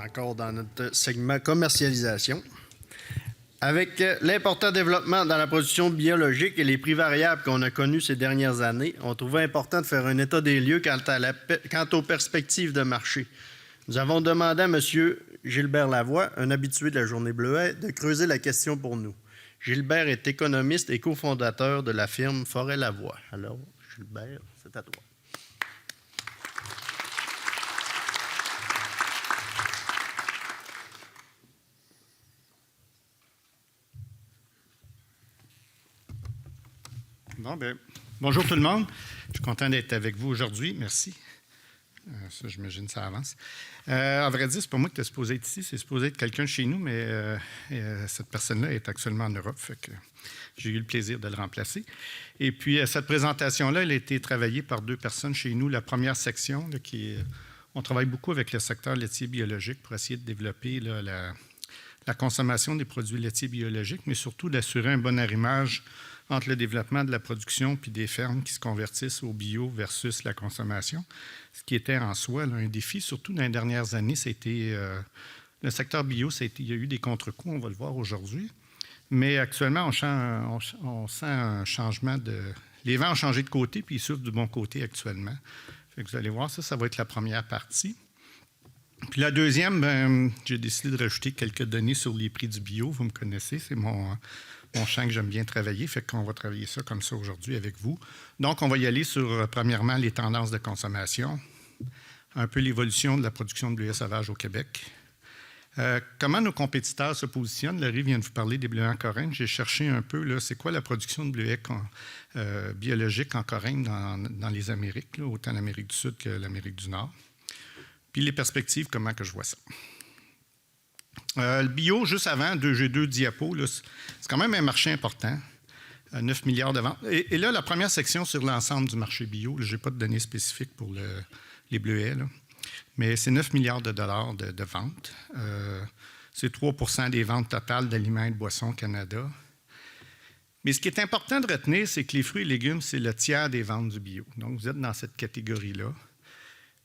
encore dans notre segment commercialisation. Avec l'important développement dans la production biologique et les prix variables qu'on a connus ces dernières années, on trouvait important de faire un état des lieux quant aux perspectives de marché. Nous avons demandé à M. Gilbert Lavoie, un habitué de la Journée Bleuet, de creuser la question pour nous. Gilbert est économiste et cofondateur de la firme Forêt Lavoie. Alors, Gilbert, c'est à toi. Bonjour tout le monde. Je suis content d'être avec vous aujourd'hui. Merci. Ça, j'imagine, ça avance. À vrai dire, c'est pas moi qui est supposé être ici. C'est supposé être quelqu'un de chez nous, mais cette personne-là est actuellement en Europe. Fait que j'ai eu le plaisir de le remplacer. Et puis, cette présentation-là, elle a été travaillée par 2 personnes chez nous. La première section, là, on travaille beaucoup avec le secteur laitier biologique pour essayer de développer là, la consommation des produits laitiers biologiques, mais surtout d'assurer un bon arrimage entre le développement de la production puis des fermes qui se convertissent au bio versus la consommation, ce qui était en soi là, un défi, surtout dans les dernières années. Le secteur bio, il y a eu des contre-coups, on va le voir aujourd'hui, mais actuellement, on sent un changement les vents ont changé de côté, puis ils souffrent du bon côté actuellement. Fait que vous allez voir, ça va être la première partie. Puis la deuxième, j'ai décidé de rajouter quelques données sur les prix du bio. Vous me connaissez, c'est mon champ que j'aime bien travailler, fait qu'on va travailler ça comme ça aujourd'hui avec vous. Donc, on va y aller sur, premièrement, les tendances de consommation, un peu l'évolution de la production de bleuets sauvages au Québec. Comment nos compétiteurs se positionnent. Larry vient de vous parler des bleuets en Corrèze. J'ai cherché un peu, là, c'est quoi la production de bleuets biologiques en Corrèze dans les Amériques, là, autant l'Amérique du Sud que l'Amérique du Nord. Puis les perspectives, comment que je vois ça. Le bio, juste avant, j'ai 2 diapos, là, c'est quand même un marché important, 9 milliards de ventes. Et là, la première section sur l'ensemble du marché bio, je n'ai pas de données spécifiques pour les bleuets, là, mais c'est 9 milliards de dollars de ventes. C'est 3 % des ventes totales d'aliments et de boissons au Canada. Mais ce qui est important de retenir, c'est que les fruits et légumes, c'est le tiers des ventes du bio. Donc, vous êtes dans cette catégorie-là.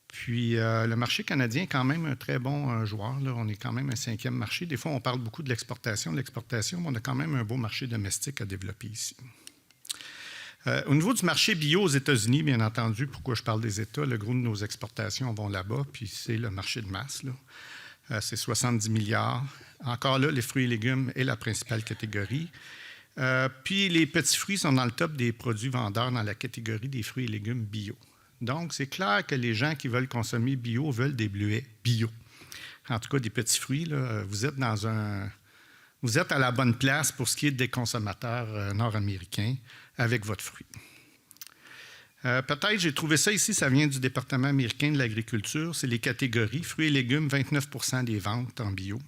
Puis, le marché canadien est quand même un très bon joueur. Là. On est quand même un 5e marché. Des fois, on parle beaucoup de l'exportation, mais on a quand même un beau marché domestique à développer ici. Au niveau du marché bio aux États-Unis, bien entendu, pourquoi je parle des États, le gros de nos exportations vont là-bas, puis c'est le marché de masse. Là. C'est 70 milliards. Encore là, les fruits et légumes est la principale catégorie. Puis, les petits fruits sont dans le top des produits vendeurs dans la catégorie des fruits et légumes bio. Donc, c'est clair que les gens qui veulent consommer bio veulent des bleuets bio. En tout cas, des petits fruits, là, vous êtes à la bonne place pour ce qui est des consommateurs nord-américains avec votre fruit. Peut-être, j'ai trouvé ça ici, ça vient du département américain de l'agriculture, c'est les catégories. Fruits et légumes, 29 % des ventes en bio.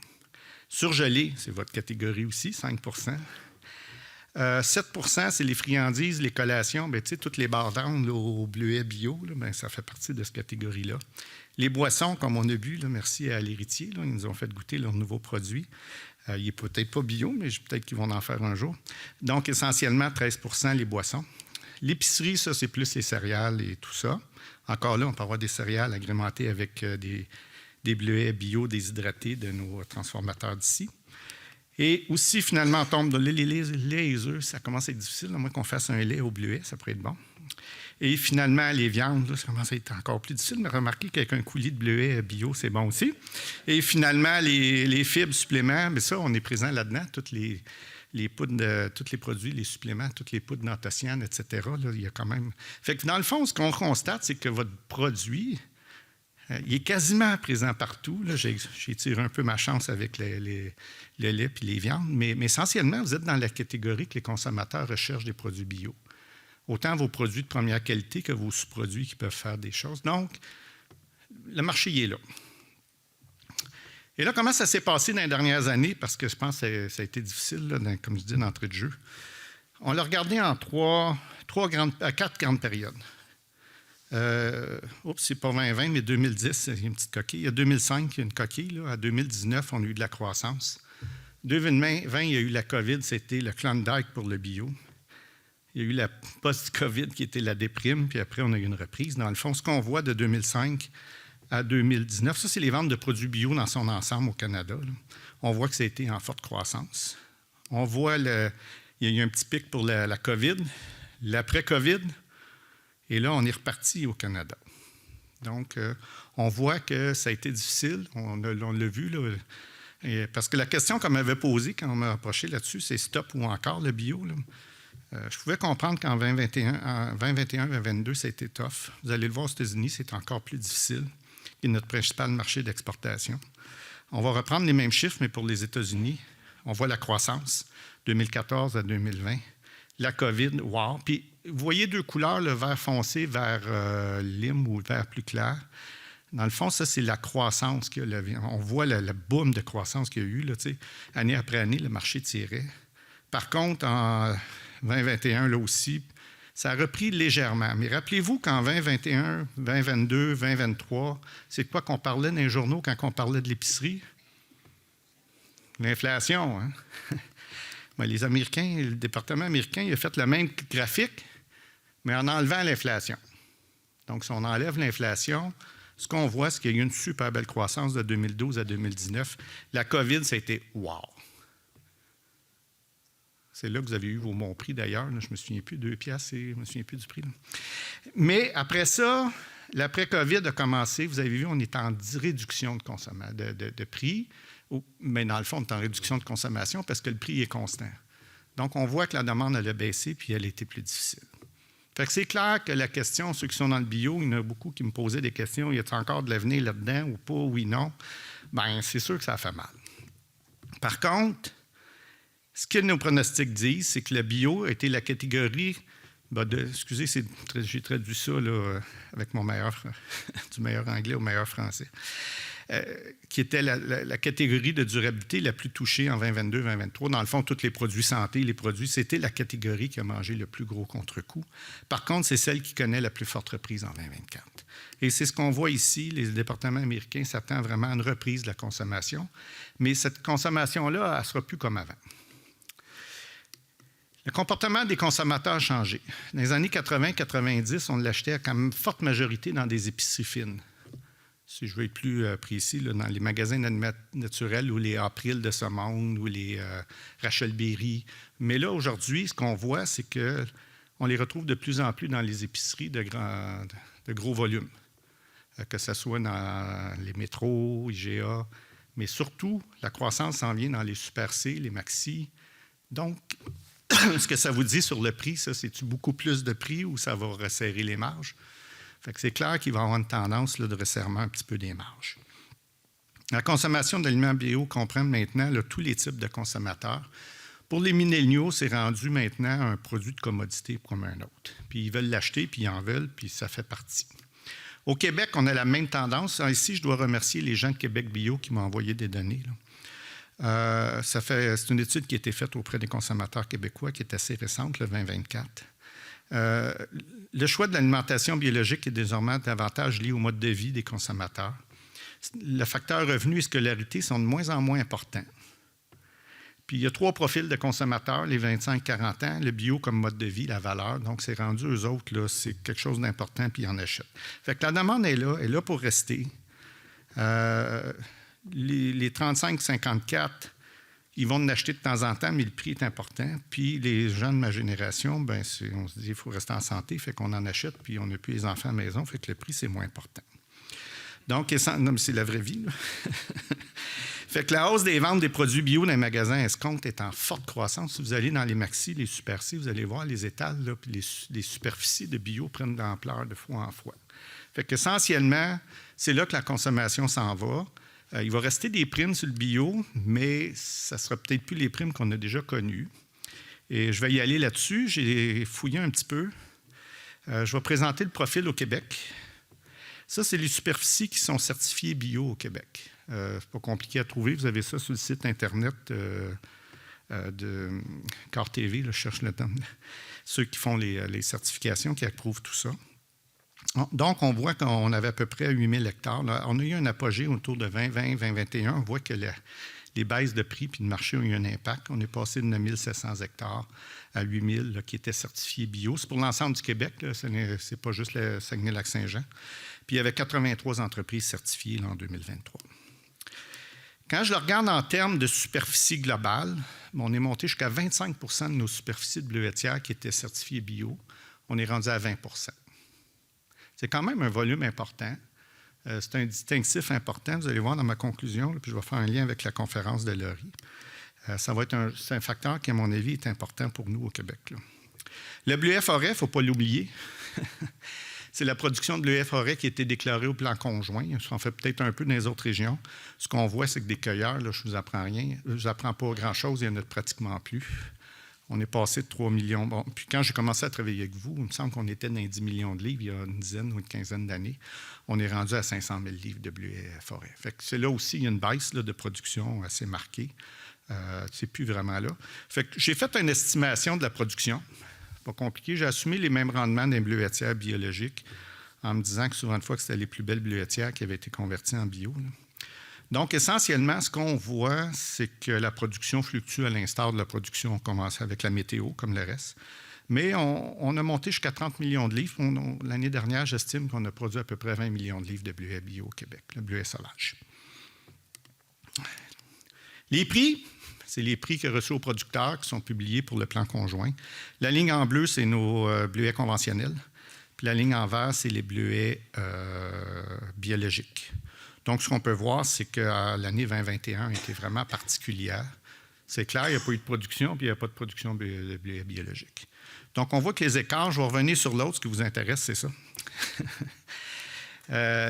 Surgelés, c'est votre catégorie aussi, 5 %. 7 % c'est les friandises, les collations. Bien, toutes les barres d'âne au bleuet bio, là, bien, ça fait partie de cette catégorie-là. Les boissons, comme on a vu, là, merci à l'héritier, là, ils nous ont fait goûter leurs nouveaux produits. Il n'est peut-être pas bio, mais peut-être qu'ils vont en faire un jour. Donc, essentiellement, 13 % les boissons. L'épicerie, ça, c'est plus les céréales et tout ça. Encore là, on peut avoir des céréales agrémentées avec des bleuets bio déshydratés de nos transformateurs d'ici. Et aussi, finalement, on tombe dans les laits et les œufs, ça commence à être difficile, à moins qu'on fasse un lait au bleuet, ça pourrait être bon. Et finalement, les viandes, là, ça commence à être encore plus difficile, mais remarquez qu'avec un coulis de bleuet bio, c'est bon aussi. Et finalement, les fibres, suppléments, mais ça, on est présent là-dedans, toutes les poudres, tous les produits, les suppléments, toutes les poudres d'anthocyane, etc. Là, il y a quand même... Fait que dans le fond, ce qu'on constate, c'est que votre produit... il est quasiment présent partout. Là, j'ai tiré un peu ma chance avec le lait et les viandes, mais essentiellement, vous êtes dans la catégorie que les consommateurs recherchent des produits bio. Autant vos produits de première qualité que vos sous-produits qui peuvent faire des choses. Donc, le marché il est là. Et là, comment ça s'est passé dans les dernières années? Parce que je pense que ça a été difficile, là, comme je dis, d'entrée de jeu. On l'a regardé en 4 grandes périodes. C'est pas 2020, mais 2010, il y a une petite coquille. Il y a 2005, il y a une coquille. Là. À 2019, on a eu de la croissance. 2020, il y a eu la COVID, c'était le Klondike pour le bio. Il y a eu la post-COVID qui était la déprime, puis après, on a eu une reprise. Dans le fond, ce qu'on voit de 2005 à 2019. Ça, c'est les ventes de produits bio dans son ensemble au Canada, là. On voit que ça a été en forte croissance. On voit il y a eu un petit pic pour la COVID, l'après-COVID, et là, on est reparti au Canada. Donc, on voit que ça a été difficile. On l'a vu, là. Parce que la question qu'on m'avait posée quand on m'a approché là-dessus, c'est stop ou encore le bio, là. Je pouvais comprendre qu'en 2021-2022, ça a été tough. Vous allez le voir aux États-Unis, c'est encore plus difficile, qui est notre principal marché d'exportation. On va reprendre les mêmes chiffres, mais pour les États-Unis. On voit la croissance, 2014 à 2020. La COVID, wow. Puis, vous voyez deux couleurs, le vert foncé vers lime ou le vert plus clair. Dans le fond, ça, c'est la croissance qu'il y a. On voit le boom de croissance qu'il y a eu. Là, année après année, le marché tirait. Par contre, en 2021, là aussi, ça a repris légèrement. Mais rappelez-vous qu'en 2021, 2022, 2023, c'est quoi qu'on parlait dans les journaux quand on parlait de l'épicerie? L'inflation, hein? Ben, les Américains, le département américain, il a fait le même graphique, mais en enlevant l'inflation. Donc, si on enlève l'inflation, ce qu'on voit, c'est qu'il y a eu une super belle croissance de 2012 à 2019. La COVID, ça a été wow! C'est là que vous avez eu vos bons prix, d'ailleurs. Là, je ne me souviens plus, 2 piastres, je ne me souviens plus du prix. Là. Mais après ça, l'après-COVID a commencé. Vous avez vu, on est en réduction de prix. Mais dans le fond, on est en réduction de consommation parce que le prix est constant. Donc, on voit que la demande, elle a baissé puis elle était plus difficile. Fait que c'est clair que la question, ceux qui sont dans le bio, il y en a beaucoup qui me posaient des questions. Y a-t-il encore de l'avenir là-dedans ou pas, oui, non? Bien, c'est sûr que ça a fait mal. Par contre, ce que nos pronostics disent, c'est que le bio a été la catégorie excusez, j'ai traduit ça là, avec du meilleur anglais au meilleur français, qui était la catégorie de durabilité la plus touchée en 2022-2023. Dans le fond, tous les produits santé, c'était la catégorie qui a mangé le plus gros contre-coup. Par contre, c'est celle qui connaît la plus forte reprise en 2024. Et c'est ce qu'on voit ici. Les départements américains s'attendent vraiment à une reprise de la consommation. Mais cette consommation-là, elle ne sera plus comme avant. Le comportement des consommateurs a changé. Dans les années 80-90, on l'achetait à quand même forte majorité dans des épiceries fines. Si je veux être plus précis, là, dans les magasins naturels ou les April de ce monde ou les Rachel Berry. Mais là, aujourd'hui, ce qu'on voit, c'est qu'on les retrouve de plus en plus dans les épiceries de gros volume, que ce soit dans les métros, IGA. Mais surtout, la croissance s'en vient dans les Super C, les Maxi. Donc, ce que ça vous dit sur le prix, ça, c'est-tu beaucoup plus de prix ou ça va resserrer les marges? Fait que c'est clair qu'il va y avoir une tendance là, de resserrement un petit peu des marges. La consommation d'aliments bio comprend maintenant là, tous les types de consommateurs. Pour les milléniaux, c'est rendu maintenant un produit de commodité comme un autre. Puis ils veulent l'acheter, puis ils en veulent, puis ça fait partie. Au Québec, on a la même tendance. Ici, je dois remercier les gens de Québec Bio qui m'ont envoyé des données, là. C'est une étude qui a été faite auprès des consommateurs québécois qui est assez récente, le 2024. Le choix de l'alimentation biologique est désormais davantage lié au mode de vie des consommateurs. Le facteur revenu et scolarité sont de moins en moins importants. Puis il y a 3 profils de consommateurs, les 25-40 ans, le bio comme mode de vie, la valeur. Donc, c'est rendu, eux autres, là, c'est quelque chose d'important, puis ils en achètent. Fait que la demande est là pour rester. Les 35-54, ils vont en acheter de temps en temps, mais le prix est important. Puis les gens de ma génération, bien, on se dit qu'il faut rester en santé, fait qu'on en achète, puis on n'a plus les enfants à la maison, fait que le prix, c'est moins important. Donc, non, mais c'est la vraie vie, là. Fait que la hausse des ventes des produits bio dans les magasins escompte est en forte croissance. Si vous allez dans les Maxi, les Super C, vous allez voir les étals, là, puis les superficies de bio prennent de l'ampleur de fois en fois. Fait qu'essentiellement, c'est là que la consommation s'en va. Il va rester des primes sur le bio, mais ça ne sera peut-être plus les primes qu'on a déjà connues. Et je vais y aller là-dessus. J'ai fouillé un petit peu. Je vais présenter le profil au Québec. Ça, c'est les superficies qui sont certifiées bio au Québec. C'est pas compliqué à trouver. Vous avez ça sur le site Internet de Car TV. Là, je cherche le temps. Ceux qui font les certifications, qui approuvent tout ça. Donc, on voit qu'on avait à peu près 8 000 hectares. Là. On a eu un apogée autour de 2020-2021. On voit que les baisses de prix puis de marché ont eu un impact. On est passé de 9 700 hectares à 8 000 qui étaient certifiés bio. C'est pour l'ensemble du Québec, là, ce n'est pas juste le Saguenay-Lac-Saint-Jean. Puis il y avait 83 entreprises certifiées là, en 2023. Quand je le regarde en termes de superficie globale, on est monté jusqu'à 25 de nos superficies de bleuetière qui étaient certifiées bio. On est rendu à 20 %. C'est quand même un volume important. C'est un distinctif important. Vous allez voir dans ma conclusion, là, puis je vais faire un lien avec la conférence de Laurie. C'est un facteur qui, à mon avis, est important pour nous au Québec. Là. Le bleuet forêt, il ne faut pas l'oublier. C'est la production de bleuet forêt qui a été déclarée au plan conjoint. Ça en fait peut-être un peu dans les autres régions. Ce qu'on voit, c'est que des cueilleurs, là, je ne vous apprends rien, je ne vous apprends pas grand-chose, il n'y en a pratiquement plus. On est passé de 3 millions. Bon, puis quand j'ai commencé à travailler avec vous, il me semble qu'on était dans les 10 millions de livres il y a une dizaine ou une quinzaine d'années. On est rendu à 500 000 livres de bleuet forêt. Fait que c'est là aussi, il y a une baisse là, de production assez marquée. C'est plus vraiment là. Fait que j'ai fait une estimation de la production. Pas compliqué. J'ai assumé les mêmes rendements d'un bleuetière biologique en me disant que souvent une fois que c'était les plus belles bleuetières qui avaient été converties en bio. Là. Donc, essentiellement, ce qu'on voit, c'est que la production fluctue à l'instar de la production. On commence avec la météo, comme le reste. Mais on a monté jusqu'à 30 millions de livres. L'année dernière, j'estime qu'on a produit à peu près 20 millions de livres de bleuet bio au Québec, le bleuet sauvage. Les prix, c'est les prix que reçus aux producteurs qui sont publiés pour le plan conjoint. La ligne en bleu, c'est nos bleuets conventionnels. Puis la ligne en vert, c'est les bleuets biologiques. Donc, ce qu'on peut voir, c'est que l'année 2021 a été vraiment particulière. C'est clair, il n'y a pas eu de production, puis il n'y a pas de production de bleuets biologiques. Donc, on voit que les écarts, je vais revenir sur l'autre, ce qui vous intéresse, c'est ça.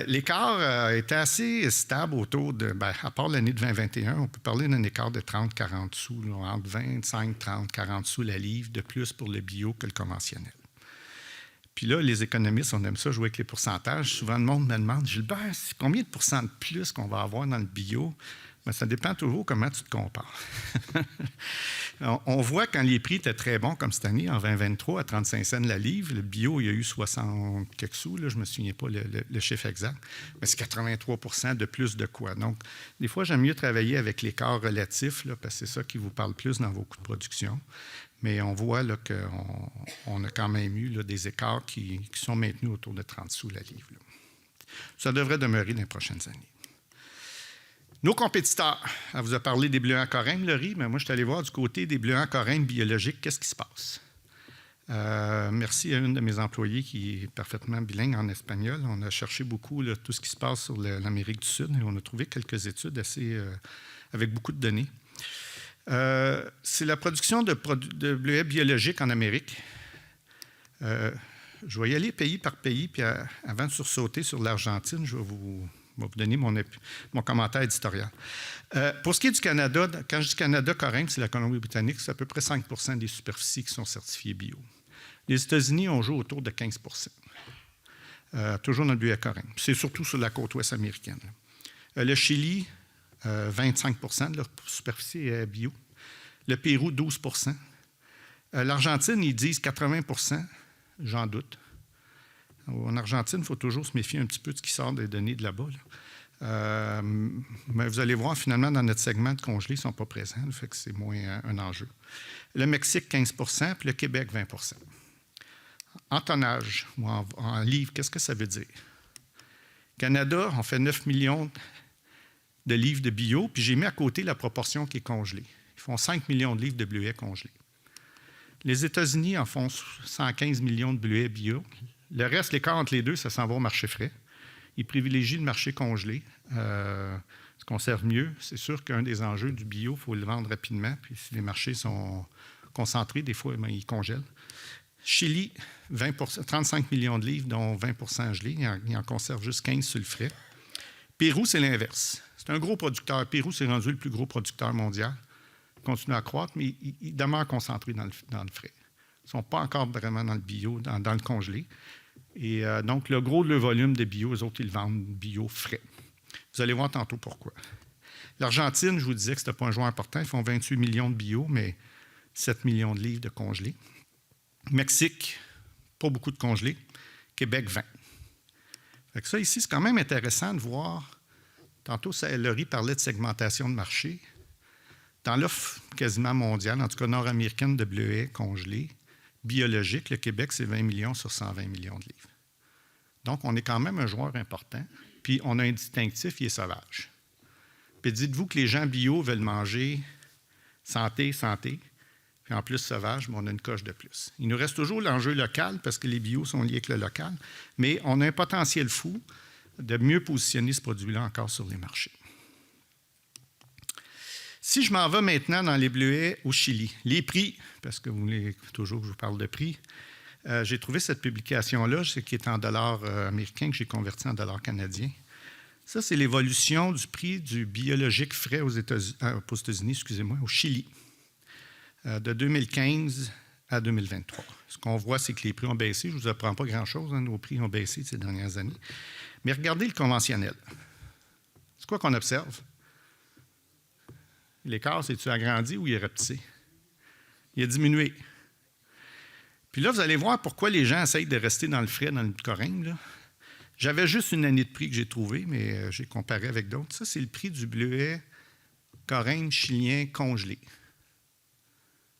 L'écart était assez stable autour de, à part l'année de 2021, on peut parler d'un écart de 30-40 sous, là, entre 25, 30, 40 sous la livre de plus pour le bio que le conventionnel. Puis là, les économistes, on aime ça jouer avec les pourcentages. Souvent, le monde me demande, Gilbert, combien de pourcents de plus qu'on va avoir dans le bio? Bien, ça dépend toujours comment tu te compares. On voit quand les prix étaient très bons, comme cette année, en 2023, à 35 cents la livre, le bio, il y a eu 60 quelques sous, là, je ne me souviens pas le chiffre exact, mais c'est 83 % de plus de quoi. Donc, des fois, j'aime mieux travailler avec l'écart relatif, là, parce que c'est ça qui vous parle plus dans vos coûts de production. Mais on voit qu'on a quand même eu là, des écarts qui sont maintenus autour de 30 sous la livre. Là. Ça devrait demeurer dans les prochaines années. Nos compétiteurs, elle vous a parlé des bleuets en corinne, Laurie, mais moi, je suis allé voir du côté des bleuets en corinne biologiques, qu'est-ce qui se passe? Merci à une de mes employées qui est parfaitement bilingue en espagnol. On a cherché beaucoup là, tout ce qui se passe sur l'Amérique du Sud et on a trouvé quelques études avec beaucoup de données. C'est la production de bleuets biologiques en Amérique. Je vais y aller pays par pays, puis avant de sursauter sur l'Argentine, je vais vous donner mon commentaire éditorial. Pour ce qui est du Canada, quand je dis Canada, Corinthe, c'est la Colombie-Britannique, c'est à peu près 5 % des superficies qui sont certifiées bio. Les États-Unis, on joue autour de 15 %. Toujours dans le bleuet Corinthe. C'est surtout sur la côte ouest américaine. Le Chili, 25 % de leur superficie est bio. Le Pérou, 12 % L'Argentine, ils disent 80 %. J'en doute. En Argentine, il faut toujours se méfier un petit peu de ce qui sort des données de là-bas. Là. Mais vous allez voir, finalement, dans notre segment de congelés, ils ne sont pas présents. Ça fait que c'est moins un enjeu. Le Mexique, 15 % puis le Québec, 20 %. En tonnage ou en livres, qu'est-ce que ça veut dire? Canada, on fait 9 millions de livres de bio, puis j'ai mis à côté la proportion qui est congelée. Ils font 5 millions de livres de bleuets congelés. Les États-Unis en font 115 millions de bleuets bio. Le reste, l'écart entre les deux, ça s'en va au marché frais. Ils privilégient le marché congelé. Se conserve mieux. C'est sûr qu'un des enjeux du bio, il faut le vendre rapidement. Puis si les marchés sont concentrés, des fois, ils congèlent. Chili, 35 millions de livres, dont 20 % gelés. Ils en conservent juste 15 sur le frais. Pérou, c'est l'inverse. C'est un gros producteur. Pérou, c'est rendu le plus gros producteur mondial. Il continue à croître, mais il demeure concentré dans le frais. Ils ne sont pas encore vraiment dans le bio, dans le congelé. Et donc, le gros de le volume de bio, eux autres, ils le vendent bio frais. Vous allez voir tantôt pourquoi. L'Argentine, je vous disais que ce n'était pas un joueur important. Ils font 28 millions de bio, mais 7 millions de livres de congelés. Mexique, pas beaucoup de congelés. Québec, 20. Fait que ça, ici, c'est quand même intéressant de voir. Tantôt, Laurie parlait de segmentation de marché. Dans l'offre quasiment mondiale, en tout cas nord-américaine de bleuets congelés, biologiques, le Québec, c'est 20 millions sur 120 millions de livres. Donc, on est quand même un joueur important. Puis, on a un distinctif, il est sauvage. Puis, dites-vous que les gens bio veulent manger santé, santé. Puis, en plus, sauvage, mais on a une coche de plus. Il nous reste toujours l'enjeu local, parce que les bio sont liés avec le local. Mais on a un potentiel fou de mieux positionner ce produit-là encore sur les marchés. Si je m'en vais maintenant dans les bleuets au Chili, les prix, parce que vous voulez toujours que je vous parle de prix, j'ai trouvé cette publication-là, qui est en dollars américains, que j'ai converti en dollars canadiens. Ça, c'est l'évolution du prix du biologique frais aux États-Unis, excusez-moi, au Chili, de 2015 à 2023. Ce qu'on voit, c'est que les prix ont baissé. Je ne vous apprends pas grand-chose, hein, nos prix ont baissé ces dernières années. Mais regardez le conventionnel. C'est quoi qu'on observe? L'écart, c'est-tu agrandi ou il est rapetissé? Il a diminué. Puis là, vous allez voir pourquoi les gens essayent de rester dans le frais, dans le coringue. J'avais juste une année de prix que j'ai trouvé, mais j'ai comparé avec d'autres. Ça, c'est le prix du bleuet coringue chilien congelé.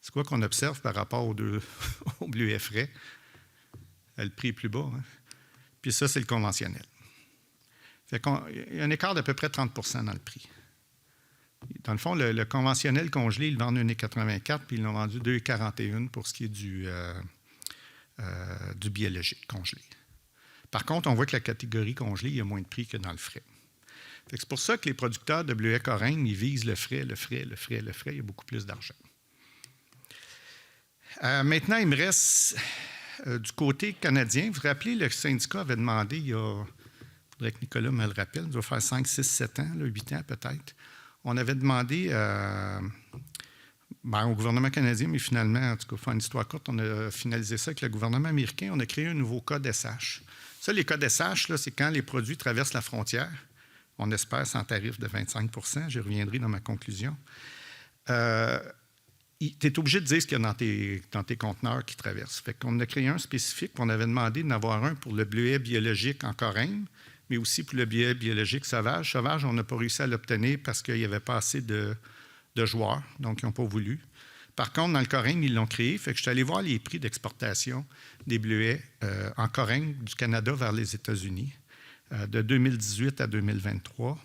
C'est quoi qu'on observe par rapport au bleuet frais? Le prix est plus bas. Hein? Puis ça, c'est le conventionnel. Fait il y a un écart d'à peu près 30 % dans le prix. Dans le fond, le conventionnel congelé, ils le vendent 1,84 puis ils l'ont vendu 2,41 pour ce qui est du biologique congelé. Par contre, on voit que la catégorie congelée, il y a moins de prix que dans le frais. C'est pour ça que les producteurs de bleuets coringue, ils visent le frais. Il y a beaucoup plus d'argent. Maintenant, il me reste du côté canadien. Vous vous rappelez, le syndicat avait demandé, il faudrait que Nicolas me le rappelle, ça doit faire 5, 6, 7 ans, 8 ans peut-être. On avait demandé au gouvernement canadien, mais finalement, en tout cas, pour faire une histoire courte, on a finalisé ça avec le gouvernement américain. On a créé un nouveau code SH. Ça, les codes SH, là, c'est quand les produits traversent la frontière. On espère sans tarif de 25 %. J'y reviendrai dans ma conclusion. Tu es obligé de dire ce qu'il y a dans tes conteneurs qui traversent. Fait qu'on a créé un spécifique. On avait demandé d'en avoir un pour le bleuet biologique en coringue, mais aussi pour le bleuet biologique sauvage. Sauvage, on n'a pas réussi à l'obtenir parce qu'il n'y avait pas assez de joueurs, donc ils n'ont pas voulu. Par contre, dans le coringue, ils l'ont créé. Fait que je suis allé voir les prix d'exportation des bleuets en coringue du Canada vers les États-Unis de 2018 à 2023.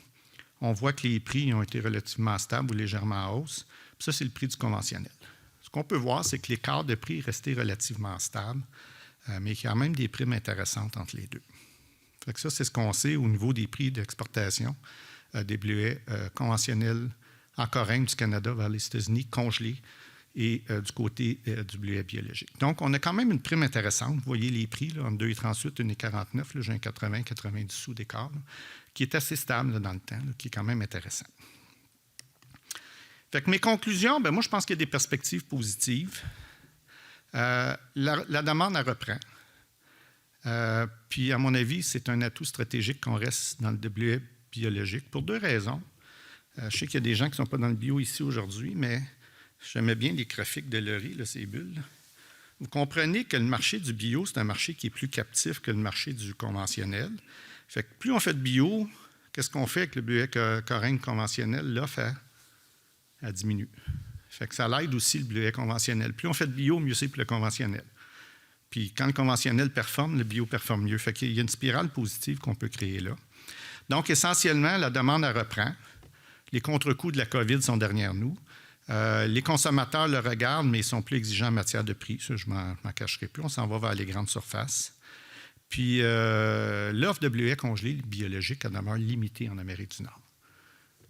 On voit que les prix ont été relativement stables ou légèrement en hausse. Puis ça, c'est le prix du conventionnel. Ce qu'on peut voir, c'est que l'écart de prix est resté relativement stable, mais il y a quand même des primes intéressantes entre les deux. Fait que ça, c'est ce qu'on sait au niveau des prix d'exportation des bleuets conventionnels en coringue du Canada vers les États-Unis, congelés, et du côté du bleuet biologique. Donc, on a quand même une prime intéressante. Vous voyez les prix, là, entre 2,38 et 1,49, j'ai un 80-90 sous d'écart, qui est assez stable là, dans le temps, là, qui est quand même intéressant. Fait que mes conclusions, moi, je pense qu'il y a des perspectives positives. La demande, elle reprend. Puis, à mon avis, c'est un atout stratégique qu'on reste dans le bleuet biologique pour deux raisons. Je sais qu'il y a des gens qui ne sont pas dans le bio ici aujourd'hui, mais j'aimais bien les graphiques de Laurie, là, ces bulles. Là. Vous comprenez que le marché du bio, c'est un marché qui est plus captif que le marché du conventionnel. Fait que plus on fait de bio, qu'est-ce qu'on fait avec le bleuet coringue conventionnel? L'offre, elle diminue. Fait que ça l'aide aussi, le bleuet conventionnel. Plus on fait de bio, mieux c'est pour le conventionnel. Puis quand le conventionnel performe, le bio performe mieux. Fait qu'il y a une spirale positive qu'on peut créer là. Donc, essentiellement, la demande, elle reprend. Les contre-coups de la COVID sont derrière nous. Les consommateurs le regardent, mais ils sont plus exigeants en matière de prix. Ça, je ne m'en cacherai plus. On s'en va vers les grandes surfaces. Puis, l'offre de bleuets congelés biologiques, elle demeure limitée en Amérique du Nord.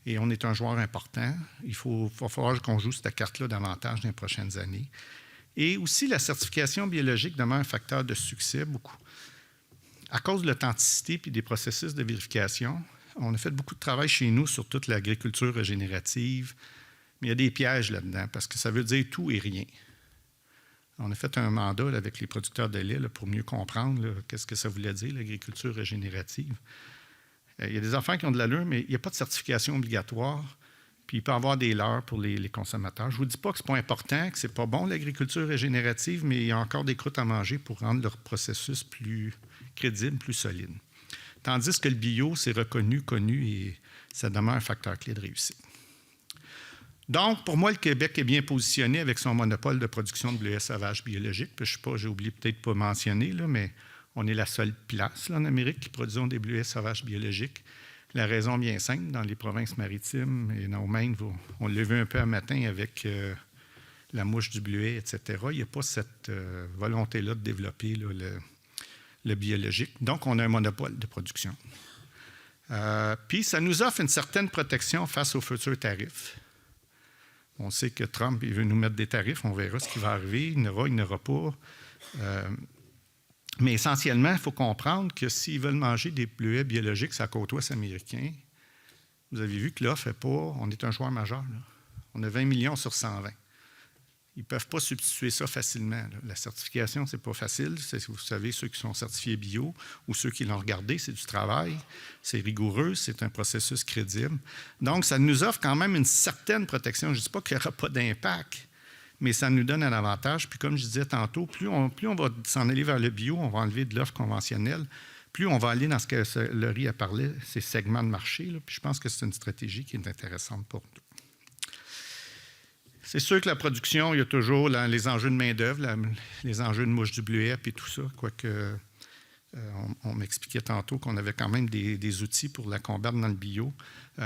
Et on est un joueur important. Il va falloir qu'on joue cette carte-là davantage dans les prochaines années. Et aussi, la certification biologique demeure un facteur de succès beaucoup. À cause de l'authenticité et des processus de vérification, on a fait beaucoup de travail chez nous sur toute l'agriculture régénérative, mais il y a des pièges là-dedans parce que ça veut dire tout et rien. On a fait un mandat là, avec les producteurs de lait là, pour mieux comprendre qu'est-ce que ça voulait dire, l'agriculture régénérative. Il y a des enfants qui ont de l'allure, mais il n'y a pas de certification obligatoire. Puis il peut y avoir des leurres pour les consommateurs. Je ne vous dis pas que ce n'est pas important, que ce n'est pas bon l'agriculture régénérative, mais il y a encore des croûtes à manger pour rendre leur processus plus crédible, plus solide. Tandis que le bio, c'est reconnu, connu et ça demeure un facteur clé de réussite. Donc, pour moi, le Québec est bien positionné avec son monopole de production de bleuets sauvages biologiques. Puis, je sais pas, j'ai oublié peut-être de pas mentionner, là, mais on est la seule place là, en Amérique qui produisons des bleuets sauvages biologiques. La raison bien simple, dans les provinces maritimes et dans le Maine, on l'a vu un peu un matin avec la mouche du bleuet, etc. Il n'y a pas cette volonté-là de développer là, le biologique. Donc, on a un monopole de production. Puis, ça nous offre une certaine protection face aux futurs tarifs. On sait que Trump il veut nous mettre des tarifs, on verra ce qui va arriver, il n'aura pas. Mais essentiellement, il faut comprendre que s'ils veulent manger des bleuets biologiques sur la côte ouest américaine, vous avez vu que l'offre n'est pas... On est un joueur majeur. Là. On a 20 millions sur 120. Ils ne peuvent pas substituer ça facilement. Là. La certification, ce n'est pas facile. Vous savez, ceux qui sont certifiés bio ou ceux qui l'ont regardé, c'est du travail. C'est rigoureux, c'est un processus crédible. Donc, ça nous offre quand même une certaine protection. Je ne dis pas qu'il n'y aura pas d'impact, mais ça nous donne un avantage. Puis comme je disais tantôt, plus on va s'en aller vers le bio, on va enlever de l'offre conventionnelle, plus on va aller dans ce que Laurie a parlé, ces segments de marché. Là. Puis je pense que c'est une stratégie qui est intéressante pour nous. C'est sûr que la production, il y a toujours les enjeux de main-d'œuvre, les enjeux de mouche du bleuet et tout ça, quoique on m'expliquait tantôt qu'on avait quand même des outils pour la combattre dans le bio,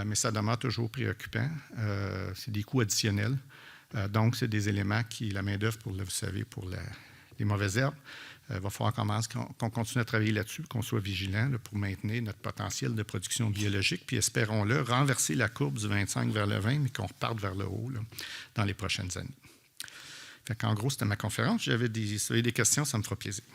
mais ça demeure toujours préoccupant. C'est des coûts additionnels. Donc, c'est des éléments qui, la main-d'œuvre, vous savez, pour les mauvaises herbes, il va falloir qu'on continue à travailler là-dessus, qu'on soit vigilant là, pour maintenir notre potentiel de production biologique, puis espérons-le, renverser la courbe du 25 vers le 20, mais qu'on reparte vers le haut là, dans les prochaines années. Fait qu'en gros, c'était ma conférence. Si vous avez des questions, ça me fera plaisir.